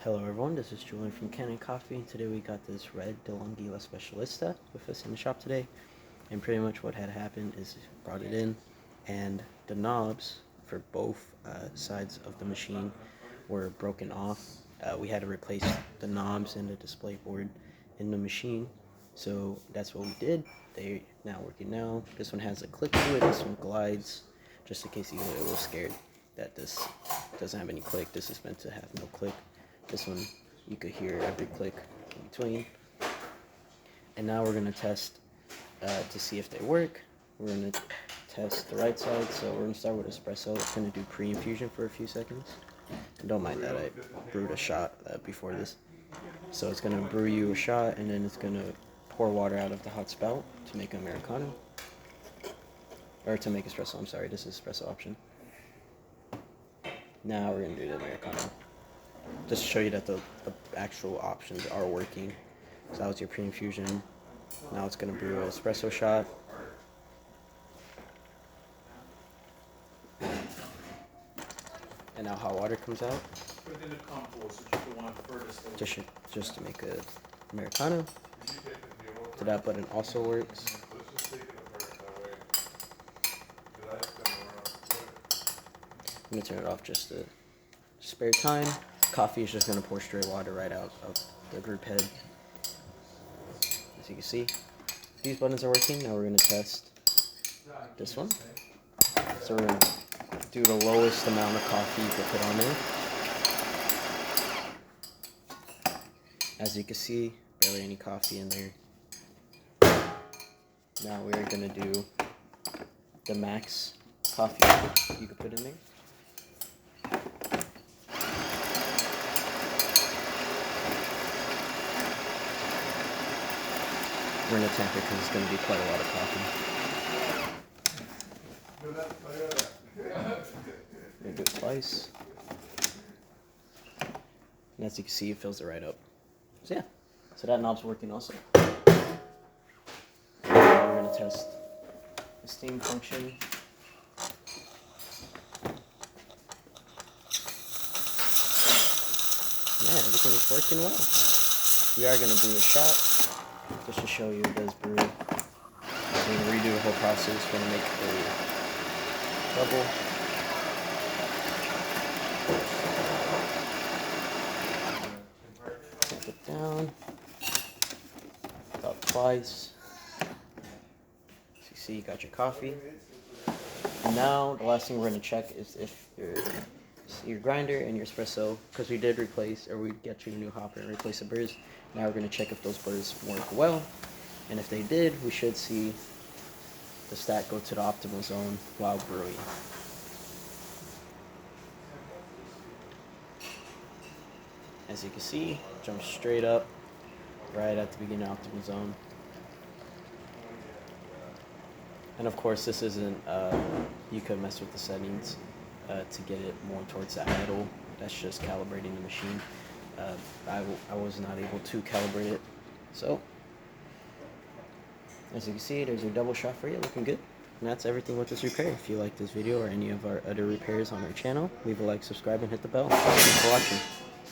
Hello everyone, this is Julian from Kanen Coffee, and today we got this red DeLonghi Specialista with us in the shop today. And pretty much what had happened is brought it in, and the knobs for both sides of the machine were broken off. We had to replace the knobs and the display board in the machine, so that's what we did. They're now working now. This one has a click to it, this one glides, just in case you get a little scared that this doesn't have any click. This is meant to have no click. This one, you could hear every click in between. And now we're going to test to see if they work. We're going to test the right side. So we're going to start with espresso. It's going to do pre-infusion for a few seconds. And don't mind that, I brewed a shot before this. So it's going to brew you a shot, and then it's going to pour water out of the hot spout to make Americano. Or to make espresso, I'm sorry, this is espresso option. Now we're going to do the Americano. Just to show you that the actual options are working. So that was your pre-infusion. Now it's going to brew an espresso shot. And now hot water comes out. Just to make a Americano. So that button also works. I'm going to turn it off just to spare time. Coffee is just going to pour straight water right out of the group head. As you can see, these buttons are working. Now we're going to test this one. So we're going to do the lowest amount of coffee you can put on there. As you can see, barely any coffee in there. Now we're going to do the max coffee you can put in there. We're going to temper because it's going to be quite a lot of coffee. We'll do it twice. And as you can see, it fills it right up. So yeah, so that knob's working also. Now we're going to test the steam function. Yeah, everything is working well. We are going to brew a shot. Just to show you it does brew. We're going to redo the whole process. We're going to make a double. Tamp it down. About twice. As you see, you got your coffee. And now the last thing we're going to check is if your grinder and your espresso, because we did replace, or we get you a new hopper and replace the burrs. Now we're going to check if those burrs work well, and if they did, we should see the stat go to the optimal zone while brewing. As you can see, jump straight up right at the beginning of optimal zone. And of course, this isn't, you could mess with the settings to get it more towards that idle. That's just calibrating the machine. I was not able to calibrate it. So, as you can see, there's your double shot for you, looking good. And that's everything with this repair. If you like this video or any of our other repairs on our channel, leave a like, subscribe, and hit the bell. Thanks for watching.